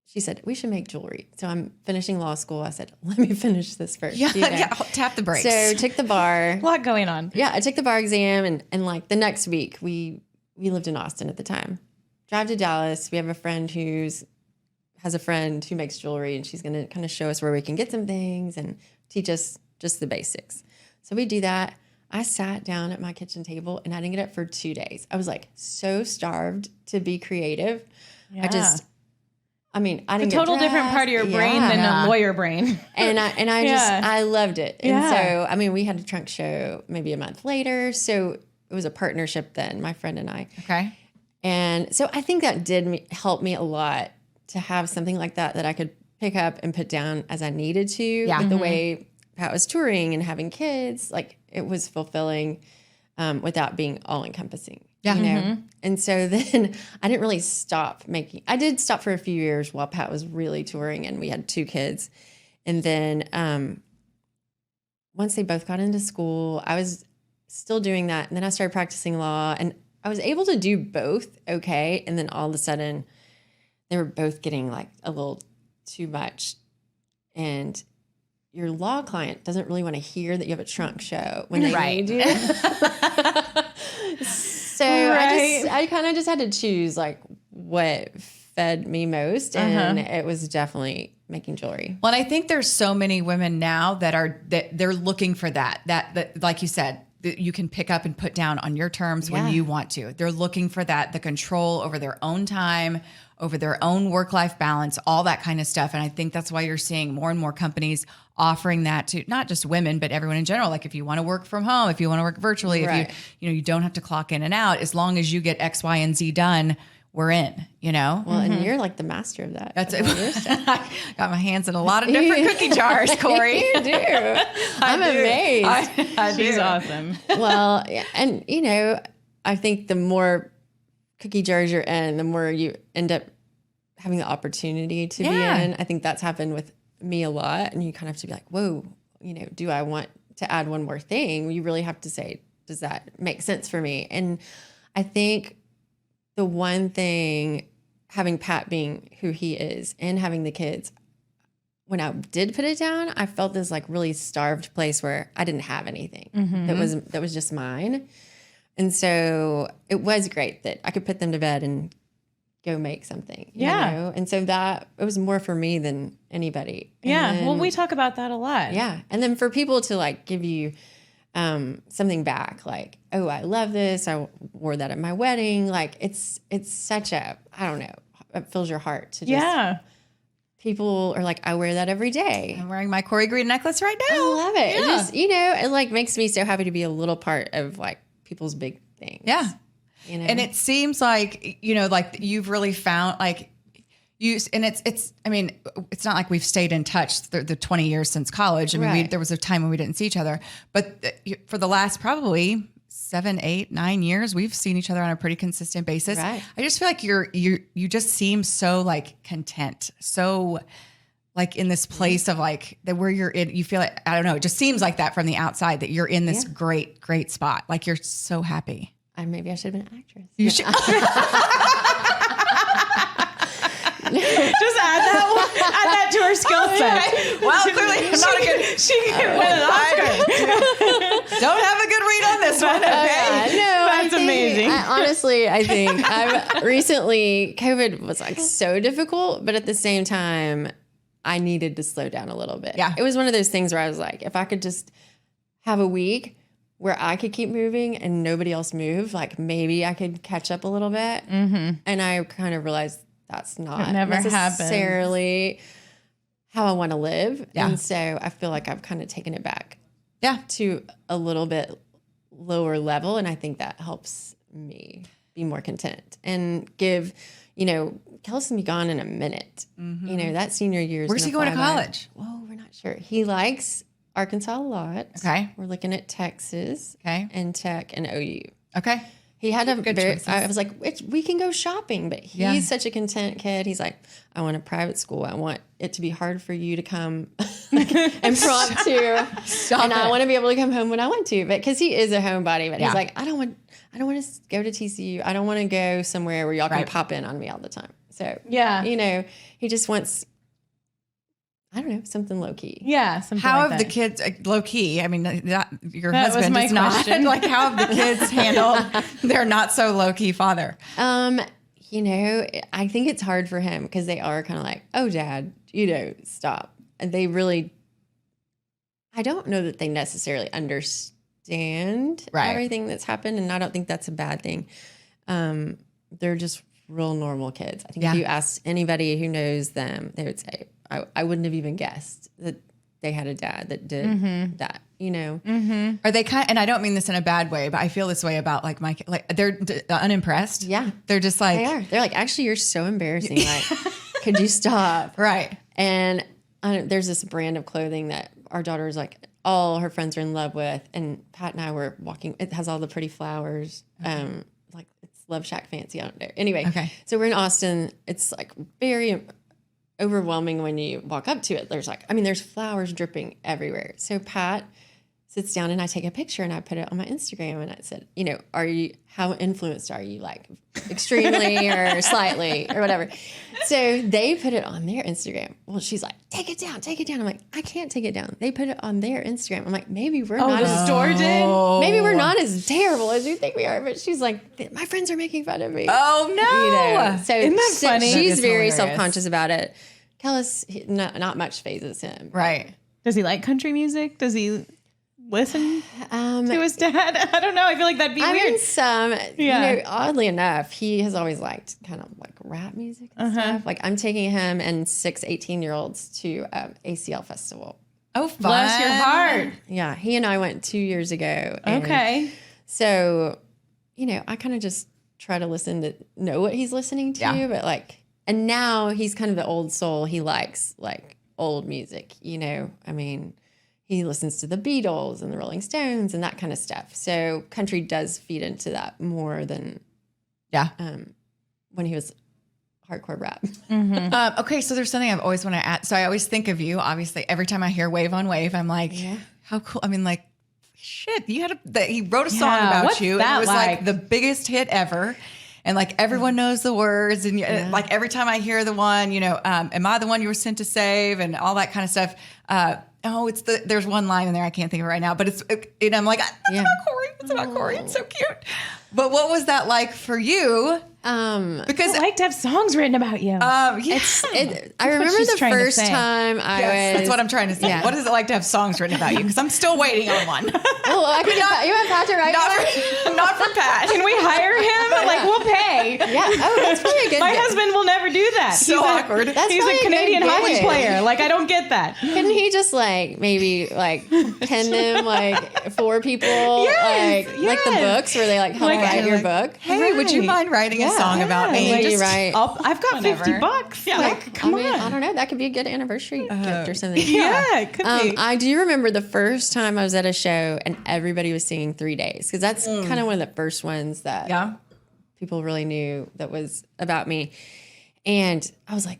she said, we should make jewelry. So I'm finishing law school. I said, let me finish this first. Yeah. Tap the brakes. So took the bar. A lot going on. Yeah, I took the bar exam and like the next week we lived in Austin at the time. Drive to Dallas. We have a friend has a friend who makes jewelry and she's going to kind of show us where we can get some things and teach us just the basics. So we do that. I sat down at my kitchen table and I didn't get up for 2 days. I was like so starved to be creative. Yeah. I didn't a get total different dressed. part of your brain than a lawyer brain. And I loved it. And Yeah. so, I mean, we had a trunk show maybe a month later. So it was a partnership then, my friend and I. Okay. And so I think that did help me a lot to have something like that I could pick up and put down as I needed to. Yeah. With the way Pat was touring and having kids, like it was fulfilling without being all encompassing. Yeah. You know? And so then I didn't really stop making. I did stop for a few years while Pat was really touring and we had 2 kids. And then once they both got into school, I was still doing that. And then I started practicing law and I was able to do both okay. And then all of a sudden they were both getting like a little too much. And your law client doesn't really want to hear that you have a trunk show when they need you. So I kind of just had to choose like what fed me most. And it was definitely making jewelry. Well, and I think there's so many women now that they're looking for that like you said, that you can pick up and put down on your terms when you want to. They're looking for the control over their own time, over their own work-life balance, all that kind of stuff. And I think that's why you're seeing more and more companies offering that to not just women, but everyone in general. Like if you want to work from home, if you want to work virtually, if you don't have to clock in and out, as long as you get X, Y, and Z done, we're in, Well, and you're like the master of that. That's it. I got my hands in a lot of different cookie jars, Kori. You do. I'm amazed. She's awesome. Well, and I think the more cookie jars you're in, the more you end up having the opportunity to be in. I think that's happened with me a lot. And you kind of have to be like, whoa, do I want to add one more thing? You really have to say, does that make sense for me? And I think the one thing, having Pat being who he is and having the kids, when I did put it down, I felt this like really starved place where I didn't have anything that was just mine. And so it was great that I could put them to bed and go make something. And so that it was more for me than anybody. And then, well, we talk about that a lot. Yeah. And then for people to like give you something back, like, oh, I love this. I wore that at my wedding. Like it's such a, I don't know, fills your heart to just, people are like, I wear that every day. I'm wearing my Kori Green necklace right now. I love it. Yeah. It just, it like makes me so happy to be a little part of like people's big things. Yeah. And it seems like, like you've really found like and it's, I mean, it's not like we've stayed in touch the 20 years since college. I mean, there was a time when we didn't see each other, but for the last probably 7, 8, 9 years, we've seen each other on a pretty consistent basis. Right. I just feel like you just seem so like content, so like in this place of like that where you're in, you feel like, I don't know, it just seems like that from the outside that you're in this great spot. Like you're so happy. Maybe I should have been an actress. You should. Just add that to her skill set. Well, clearly I'm not a good. She can win an Oscar. Don't have a good read on this one. Okay. No, That's amazing. I think I've recently, COVID was like so difficult, but at the same time, I needed to slow down a little bit. Yeah. It was one of those things where I was like, if I could just have a week where I could keep moving and nobody else move, like maybe I could catch up a little bit. Mm-hmm. And I kind of realized that's not necessarily how I want to live. Yeah. And so I feel like I've kind of taken it back to a little bit lower level. And I think that helps me be more content and give, Kellis can be gone in a minute. Mm-hmm. That senior year is Where's he going to college? Well, we're not sure. He likes Arkansas a lot. Okay. We're looking at Texas. Okay. And Tech and OU. Okay. He had a good very, choices. I was like, we can go shopping, but he's such a content kid. He's like, I want a private school. I want it to be hard for you to come impromptu. I want to be able to come home when I want to, but because he is a homebody, but he's like, I don't want to go to TCU. I don't want to go somewhere where y'all can pop in on me all the time. So he just wants, I don't know, something low key. Yeah. How have the kids low key? I mean, your That husband was my is not question. like how have the kids handled their not so low key father? I think it's hard for him because they are kind of like, oh, Dad, stop. And they really, I don't know that they necessarily understand everything that's happened. And I don't think that's a bad thing. They're just real normal kids. I think if you asked anybody who knows them, they would say, I wouldn't have even guessed that they had a dad that did that, Mm-hmm. Are they and I don't mean this in a bad way, but I feel this way about like my, like they're unimpressed. Yeah. They're just like, they are. They're like, actually, you're so embarrassing. Like, could you stop? Right. And there's this brand of clothing that our daughter is like, all her friends are in love with. And Pat and I were walking, it has all the pretty flowers. Like it's Love Shack Fancy out there. Anyway. Okay. So we're in Austin. It's like very overwhelming when you walk up to it. There's flowers dripping everywhere. So Pat sits down and I take a picture and I put it on my Instagram and I said, how influenced are you? Like extremely or slightly or whatever. So they put it on their Instagram. Well, she's like, take it down. I'm like, I can't take it down. They put it on their Instagram. I'm like, maybe we're not the store did? Maybe we're not as terrible as you think we are. But she's like, my friends are making fun of me. Oh no. So isn't that funny? She's That is very hilarious. self-conscious about it. Kellis, not much phases him. Right. Does he like country music? Does he listen to his dad? I don't know. I feel like that'd be weird. Oddly enough, he has always liked kind of like rap music and stuff. Like I'm taking him and 6 18-year-olds to ACL Festival. Oh, fun. Bless your heart. Yeah, he and I went 2 years ago. And Okay. So, I kind of just try to know what he's listening to, but and now he's kind of the old soul. He likes like old music, he listens to the Beatles and the Rolling Stones and that kind of stuff. So country does feed into that more than when he was hardcore rap. Mm-hmm. Okay, so there's something I've always wanted to add. So I always think of you, obviously, every time I hear Wave on Wave, I'm like, how cool. I mean, like, shit, he wrote a song about what's you. And that it was like? like the biggest hit ever. And like everyone knows the words. And like every time I hear the one, am I the one you were sent to save and all that kind of stuff. There's one line in there I can't think of it right now, but I'm like, it's about Kori. It's about Kori. It's so cute. But what was that like for you Because I like to have songs written about you. yeah. I remember she's the trying to first say. time Yes, that's what I'm trying to say. Yeah. What is it like to have songs written about you? Because I'm still waiting on one. Oh, I can get you want Pat to write one? Not from Pat. Can we hire him? Like, we'll pay. Yeah. Oh, that's probably a good. My husband will never do that. So awkward. That's He's probably a Canadian good hockey gig. player. Like, I don't get that. Couldn't he just like maybe like pen them like for people, Yes, like the yes. books where they like help Like, write your like, book? Hey, would you Right. mind writing a song about me? What do you Just- write? I've got Whenever. $50. Yeah, like, come on. I don't know. That could be a good anniversary gift or something. Yeah, it could be. I do remember the first time I was at a show and everybody was singing 3 Days because that's kind of one of the first ones that Yeah. people really knew that was about me. And I was like,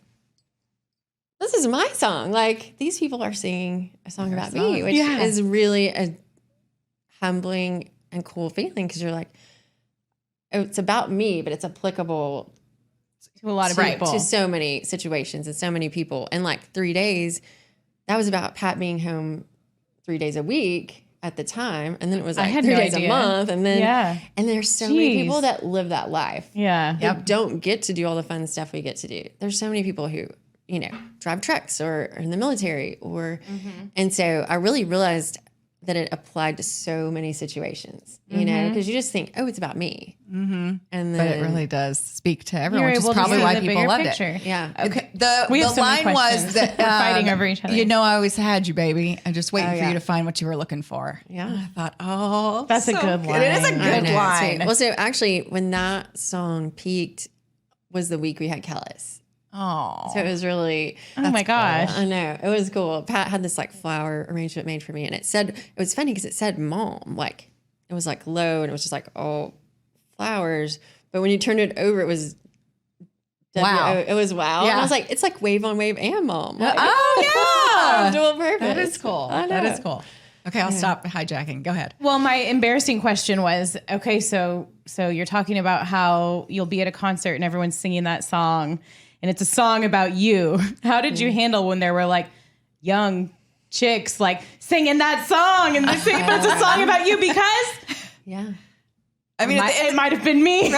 this is my song. Like, these people are singing a song about me, which Yeah. is really a humbling and cool feeling because you're like, oh, it's about me, but it's applicable To a lot of to, people. to so many situations and so many people. And like 3 days, that was about Pat being home 3 days a week at the time. And then it was I like had 3 no days idea. a month. And then, Yeah. and there's so many Jeez. people that live that life. Yeah. That don't get to do all the fun stuff we get to do. There's so many people who, you know, drive trucks or are in the military or, and so I really realized that it applied to so many situations, you know, because you just think, oh, it's about me. And then, But it really does speak to everyone, You're which is able to probably see why the people bigger loved picture. it. yeah. Okay. The We have so line many was questions. that We're fighting over each other. You know, I always had you, baby. I'm just waiting Oh, for yeah. you to find what you were looking for. Yeah. And I thought, oh, That's a so good It is a line. I good know, line. too. Well, so actually, when that song peaked was the week we had Kellis. Oh, So it was really, Oh my gosh. I know, it was cool. Pat had this like flower arrangement made for me, and it was funny because it said mom, like it was like low, and it was just like all flowers. But when you turned it over, it was Wow. It was wow. Yeah. And I was like, it's like wave on wave and mom. Like, oh yeah, dual purpose. that is cool. I know. That is cool. Okay, I'll stop hijacking. Go ahead. Well, my embarrassing question was, okay, so you're talking about how you'll be at a concert and everyone's singing that song and it's a song about you. How did you handle when there were like young chicks like singing that song and they're singing, but it's a song about you? Because Yeah. I mean, it might have been me.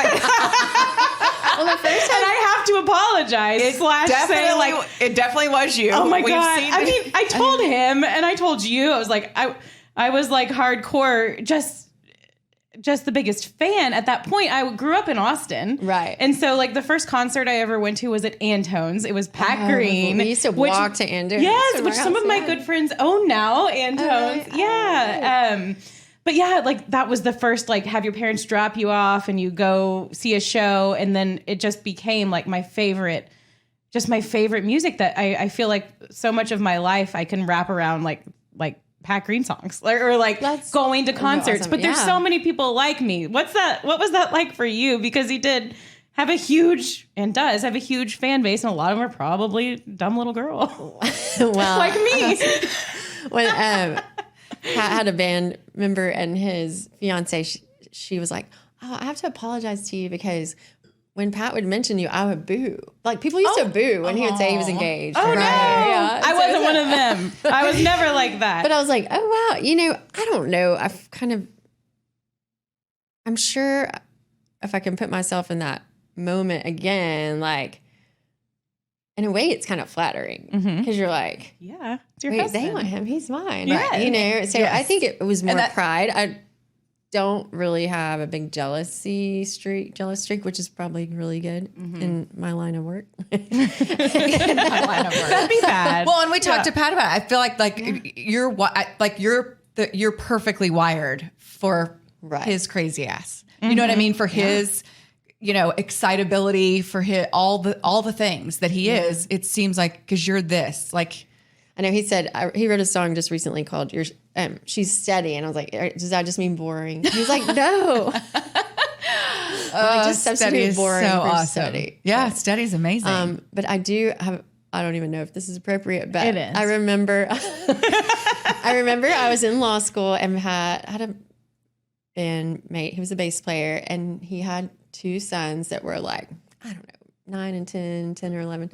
Well, the first time And I have to apologize slash say like, it definitely was you. oh my We've God. seen I it. mean, I told him and I told you, I was like, I was like hardcore, just the biggest fan at that point. I grew up in Austin. Right. And so like the first concert I ever went to was at Antone's. It was Pat Green. we used to walk to Antone's. Yes, to which our some house, of my yeah. good friends own now, Antone's. really? Yeah. But yeah, like that was the first, like have your parents drop you off and you go see a show. And then it just became like my favorite music that I feel like so much of my life I can wrap around like Pat Green songs or like That's going to concerts. awesome. But there's Yeah. so many people like me. What was that like for you? Because he did have a huge and does have a huge fan base, and a lot of them are probably dumb little girl Well, like me. when Pat had a band member and his fiance, she was like, "Oh, I have to apologize to you because when Pat would mention you, I would boo. Like people used to boo when he would say he was engaged. Oh no, Yeah. I So wasn't it's one of them. I was never like that. But I was like, oh wow, you know, I don't know. I'm sure if I can put myself in that moment again, like in a way, it's kind of flattering because you're like, yeah, it's your wait, husband. they want him, he's mine, Yeah. right? You know. So I think it was more that- pride. I don't really have a big jealous streak, which is probably really good in my line of work. That'd be bad. Well, and we talked to Pat about it. I feel like you're perfectly wired for Right. his crazy ass. You know what I mean? For his, excitability, for his all the things that he is. It seems like because you're this, like I know he said he wrote a song just recently called "She's Steady," and I was like, does that just mean boring? He's like, no. Just steady substitute is boring so for awesome. steady. Yeah, steady's amazing. But I do have. I don't even know if this is appropriate, but It is. I remember. I was in law school and had a bandmate. He was a bass player, and he had two sons that were like, I don't know, 9 and 10 or 11,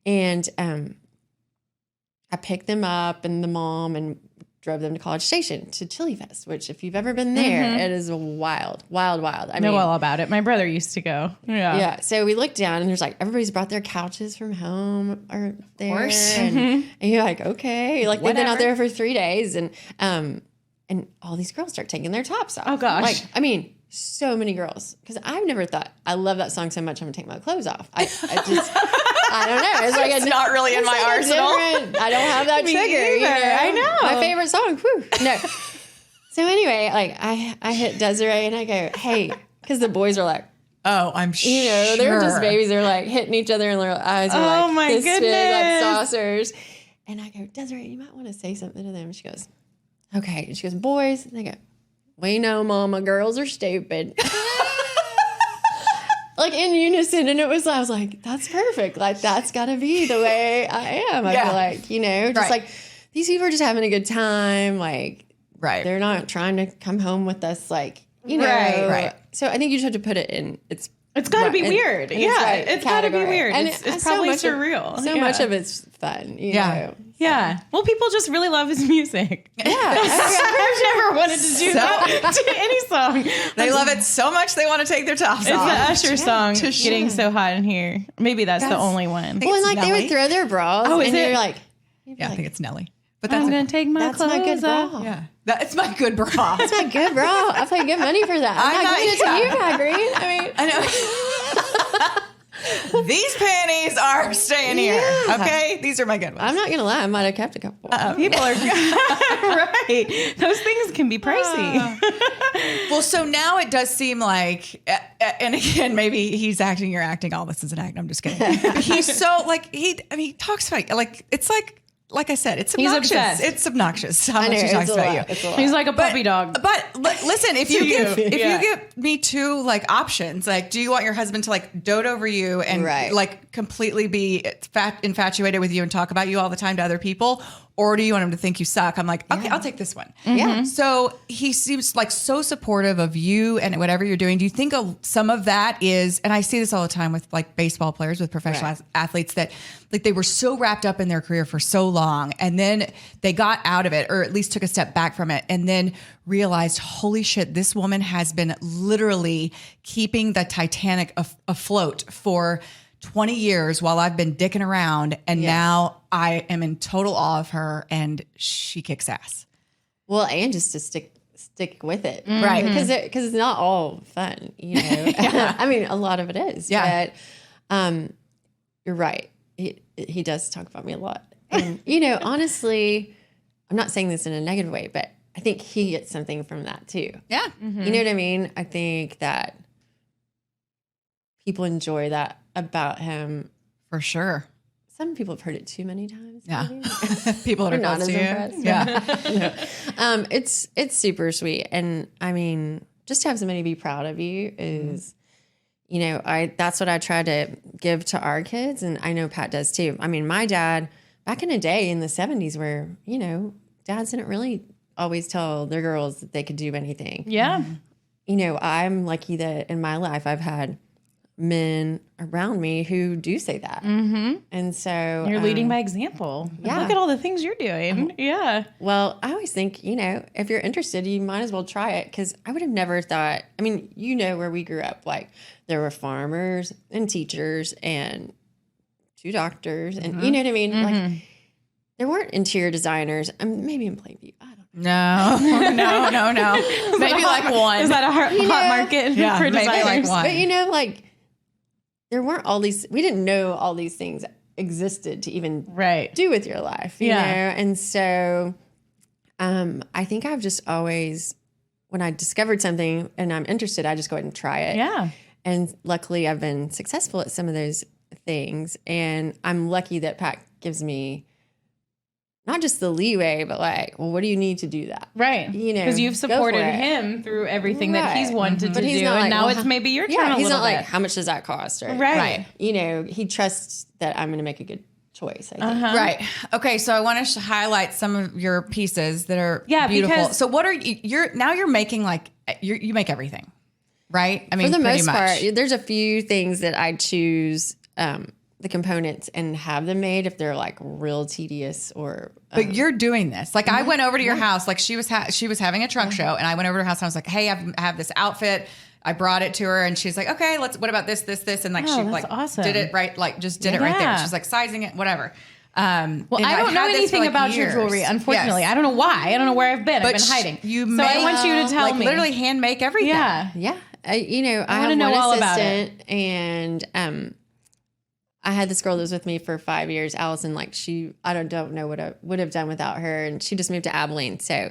and I picked them up and the mom and drove them to College Station to Chili Fest, which if you've ever been there, it is wild. I know all about it. My brother used to go. Yeah. So we looked down and there's like, everybody's brought their couches from home or there. Of course. And you're like, okay. Like they've been out there for 3 days and all these girls start taking their tops off. Oh gosh. Like, I mean, so many girls. Cause I've never thought, I love that song so much, I'm gonna take my clothes off. I just, I don't know. It's like It's not really in my arsenal. I don't have that trigger. either. You know? I know. My favorite song. Whew. No. So anyway, like I hit Desiree and I go, hey, because the boys are like, Oh, I'm sure. you know, they're just babies. They're like hitting each other and their eyes are like my this big, goodness. like saucers. And I go, Desiree, you might want to say something to them. And she goes, okay. And she goes, boys. And I go, we know, Mama, girls are stupid. Like in unison. And I was like, that's perfect. Like that's got to be the way I am. I feel like, you know, just like these people are just having a good time. Like, they're not trying to come home with us. Like, you know. Right. So I think you just have to put it in. It's got to be weird. It's got to be weird. And it's probably surreal. So much of it's fun. You know. Yeah. Well, people just really love his music. Yeah. I've never wanted to do that to any song. They love it so much they want to take their tops off. It's the Usher song, Getting So Hot in Here. Maybe that's the only one. Well, and like they would throw their bras. Oh, is and it? you're like, Yeah, I think it's Nelly. But I'm going to take my that's clothes my good off. bra. Yeah. It's my good bra. That's my good bra. I paid good money for that. I'm not giving it to you, Pat Green. I mean, I know. These panties are staying here. Okay? These are my good ones. I'm not going to lie. I might have kept a couple. People are right. Those things can be pricey. Well, so now it does seem like, and again, maybe he's acting, you're acting, all this is an act. I'm just kidding. But he's so like, he talks about, like, it's like I said, it's obnoxious. He's obsessed. It's obnoxious how I much know, he talks it's a about lot. you. It's a lot. He's like a puppy dog. But listen, if you you. give Yeah. you give me two like options, like, do you want your husband to like dote over you and like completely be infatuated with you and talk about you all the time to other people, or do you want him to think you suck? I'm like, okay, I'll take this one. Yeah. So he seems like so supportive of you and whatever you're doing. Do you think some of that is, and I see this all the time with like baseball players, with professional athletes, that like they were so wrapped up in their career for so long and then they got out of it, or at least took a step back from it, and then realized, holy shit, this woman has been literally keeping the Titanic afloat for 20 years while I've been dicking around, and now I am in total awe of her and she kicks ass. Well, and just to stick with it. Right. Because it's not all fun, you know. I mean, a lot of it is. Yeah. But you're right. He does talk about me a lot. And, you know, honestly, I'm not saying this in a negative way, but I think he gets something from that too. Yeah. You know what I mean? I think that people enjoy that about him. For sure. Some people have heard it too many times. Yeah. Maybe. People that are not close as to you. impressed. Yeah. It's super sweet. And I mean, just to have somebody be proud of you is, you know, that's what I try to give to our kids. And I know Pat does too. I mean, my dad, back in the day in the 70s where, you know, dads didn't really always tell their girls that they could do anything. Yeah. You know, I'm lucky that in my life I've had men around me who do say that. Mm-hmm. And so You're leading by example. Yeah. Look at all the things you're doing. Yeah. well, I always think, you know, if you're interested, you might as well try it. Cause I would have never thought, I mean, you know, where we grew up, like there were farmers and teachers and 2 doctors and you know what I mean? Like there weren't interior designers. Maybe in Plainview. I don't know. No. Maybe like one. Is that a hot market Yeah, for maybe designers? like one. But you know, like there weren't all these, we didn't know all these things existed to even do with your life, you know? And so I think I've just always, when I discovered something and I'm interested, I just go ahead and try it. Yeah. And luckily I've been successful at some of those things. And I'm lucky that Pat gives me not just the leeway, but like, well, what do you need to do that? Right. You know, because you've go for supported it. him through everything that he's wanted to But he's do. not And like, now well, it's maybe your turn Yeah, a he's little not bit. like, how much does that cost? Or, Right. You know, he trusts that I'm going to make a good choice. I think. Right. Okay. So I want to highlight some of your pieces that are beautiful. because- So what are you're making like, you make everything, right? I mean, For the pretty most much. part, there's a few things that I choose that the components and have them made if they're like real tedious or. But you're doing this. Like I went over to your house, like she was having a trunk show, and I went over to her house and I was like, hey, I have this outfit. I brought it to her and she's like, okay, what about this? And like, she like awesome. did it right. Like just did it right there. She's like sizing it, whatever. Well, I don't know anything about your jewelry, unfortunately. Yes. I don't know why. I don't know where I've been. I've been hiding. I want you to tell me. Literally hand make everything. Yeah. Yeah. I have one assistant and I had this girl that was with me for 5 years, Allison. Like I don't know what I would have done without her. And she just moved to Abilene. So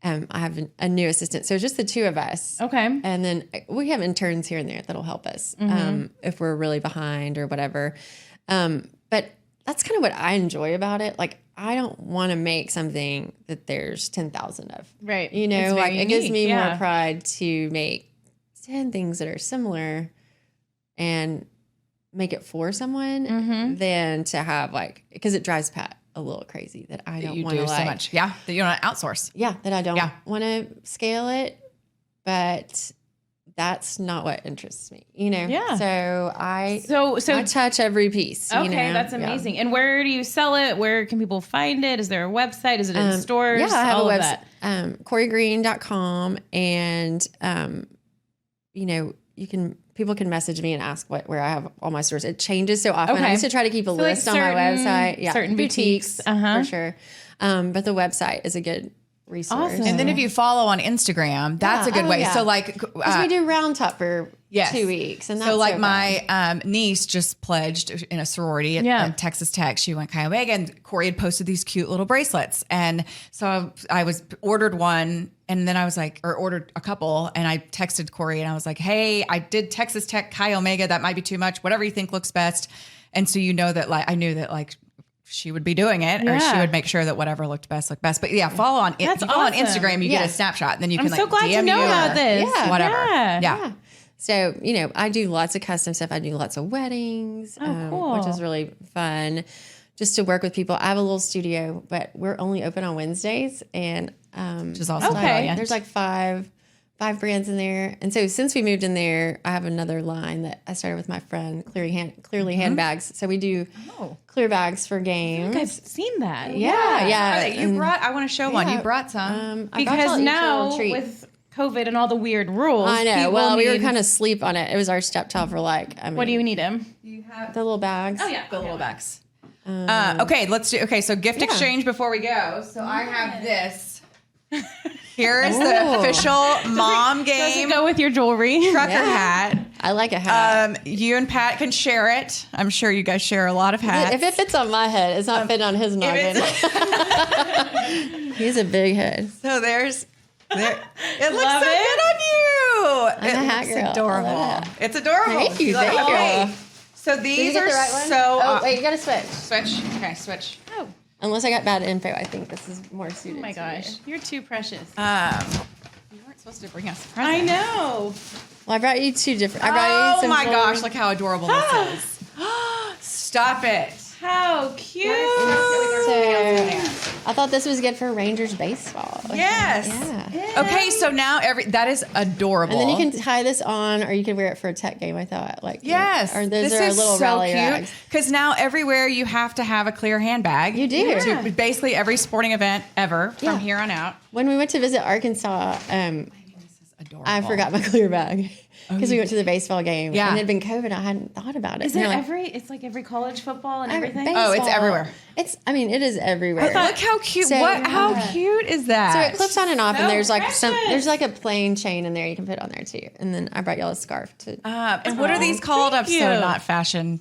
I have a new assistant. So it's just the two of us. Okay. And then we have interns here and there that'll help us if we're really behind or whatever. But that's kind of what I enjoy about it. Like, I don't want to make something that there's 10,000 of. Right. Like it gives me more pride to make 10 things that are similar and make it for someone than to have because it drives Pat a little crazy that I don't want to so much. Yeah. That you don't want to outsource. Yeah. That I don't want to scale it, but that's not what interests me, Yeah. So I touch every piece. Okay, that's amazing. Yeah. And where do you sell it? Where can people find it? Is there a website? Is it in stores? Yeah, I have a website, KoriGreen.com, and people can message me and ask where I have all my stores. It changes so often. Okay. I used to try to keep a list on my website. Yeah, certain boutiques for sure. But the website is a good resource. Awesome. And then if you follow on Instagram, that's a good way. Yeah. So like, because we do Round Top for 2 weeks, and that's so like my niece just pledged in a sorority at Texas Tech. She went Chi Omega, and Kori had posted these cute little bracelets, and so I ordered one, and then I was like, or ordered a couple, and I texted Kori, and I was like, hey, I did Texas Tech Chi Omega. That might be too much. Whatever you think looks best. And so that I knew that she would be doing it, or she would make sure that whatever looked best. But yeah, follow on Instagram. You get a snapshot, and then you can so glad DM to know about this. Yeah, whatever. Yeah. So I do lots of custom stuff. I do lots of weddings, cool. which is really fun. Just to work with people. I have a little studio, but we're only open on Wednesdays, and which is also brilliant. There's like five brands in there. And so since we moved in there, I have another line that I started with my friend, Clearly Handbags. So we do clear bags for games. I think I've seen that. Yeah. You brought, I want to show one. You brought some. Because now with COVID and all the weird rules. I know. Well, we were kind of asleep on it. It was our stepchild for what do you need him? You have the little bags. Oh yeah, the little bags. Okay, let's do. Okay, so gift exchange before we go. So I have this. Here is the official mom game. Does it go with your jewelry? Trucker hat. I like a hat. You and Pat can share it. I'm sure you guys share a lot of hats. If it fits on my head, it's not fitting on his noggin. He's a big head. So it looks so good on you. I'm a hat girl. Adorable. It's adorable. Thank you. So these are right so. Oh wait, you gotta switch. Switch. Okay, switch. Oh. Unless I got bad info, I think this is more suited. Oh my gosh, you're too precious. You weren't supposed to bring us a present. I know. Well, I brought you two different. I brought you some. Oh my gosh, look how adorable this is. Stop it. How cute. I thought this was good for Rangers baseball. Yes. Yeah. Okay, so now that is adorable. And then you can tie this on, or you can wear it for a tech game. I thought, yes, or those this are is little so rally cute. rags. Because now everywhere you have to have a clear handbag. You do. To basically every sporting event ever from here on out. When we went to visit Arkansas, Adorable. I forgot my clear bag because we went to the baseball game. Yeah. And it had been COVID. I hadn't thought about it. Is it it's like every college football and everything? Baseball. Oh, it's everywhere. It is everywhere. Look how cute. So, how cute is that? So it clips on and off, and there's like precious. there's like a plain chain in there you can put on there too. And then I brought y'all a scarf to. And what are these called? I'm so not fashion.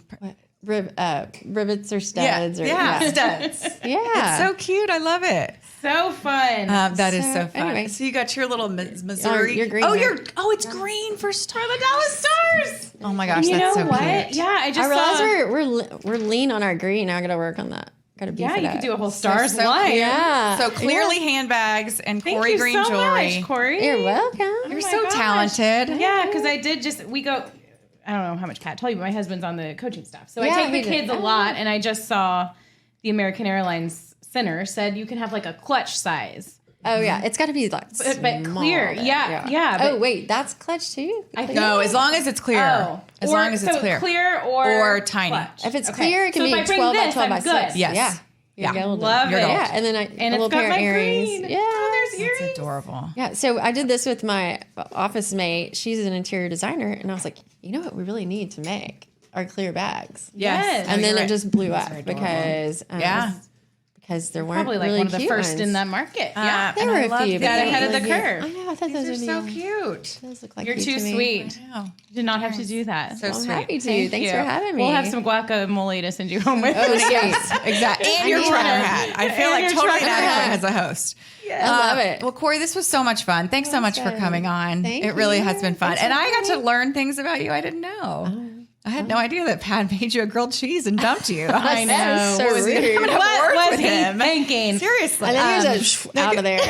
Rivets or studs studs. Yeah. It's so cute. I love it. So fun. That is so fun. Anyway. So you got your little Missouri. Your green. It's green for the Dallas Stars. Oh my gosh, You that's know so what? cute. Yeah, I just realize we're lean on our green. Now I got to work on that. Got to beef it you up. could do a whole Stars line. Yeah. So clearly handbags and Thank Kori you Green so jewelry. much, Kori. You're welcome. You're my so gosh. talented. Yeah, because I did we go, I don't know how much Pat told you, but my husband's on the coaching staff. So I Yeah, take the he did. kids a lot, and I just saw the American Airlines Center said you can have like a clutch size. Oh yeah, it's got to be like but small, clear. but- Yeah. Oh But wait, that's clutch too. I think No, as long as it's clear. As Or- long as it's so clear. clear or tiny. clutch. If it's Okay. clear, it can So be if I bring 12 by this, 12 by I'm 6. good. Yes. Yeah. You're Yeah. golden. Love You're it. golden. Yeah, and then I And little it's got pair of my earrings. green. Yeah. Oh, there's earrings. It's adorable. Yeah, so I did this with my office mate. She's an interior designer, and I was like, you know what we really need to make are clear bags. Yes. And then you're it right. just blew That's up very adorable. because there weren't Probably like really one of the cute first ones. in that market. Yeah. There And were I a love few. these. but Got they ahead of weren't the really curve. cute. I know. I thought These those are would be so nice. cute. Those look like You're cute too to me. sweet. Wow. Did not have to do that. So Well, I'm sweet. happy to. Thank Thanks you. for having me. We'll have some guacamole to send you home with. Oh, sweet. Yes, exactly. And I your need trucker one. hat. I feel And like your totally trucker inadequate hat. as a host. I love it. Well, Kori, this was so much fun. Thanks so much for good. coming on. Thank it really you. has been fun. Thanks And for I got to having me. learn things about you I didn't know. I had no idea that Pat made you a grilled cheese and dumped you. I know. That's so What was he- rude. I'm gonna have What work was with he him. thinking? Seriously. And then he was out of there.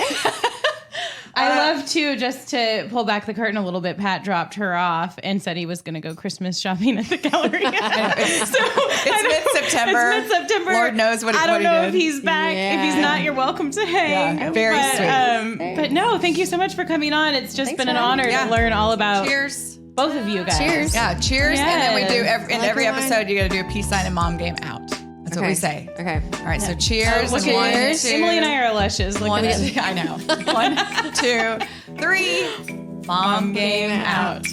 I love to just to pull back the curtain a little bit. Pat dropped her off and said he was going to go Christmas shopping at the gallery. It's mid-September. It's mid-September. Lord knows what I don't he know did. if he's back. If he's Yeah. not, you're welcome to hang. Yeah, very sweet. But no, thank you so much for coming on. It's just Thanks been for an having honor me. Yeah. to learn all about Cheers. both of you guys. Cheers. Yeah, cheers. And then we do Yes. in Like every a wine. episode, you got to do a peace sign and mom game out. That's what we say. Okay. All right, so cheers. Look and at one, yours. two, Emily and I are luscious. Look one, at it. I know. 1, 2, 3. Mom game out.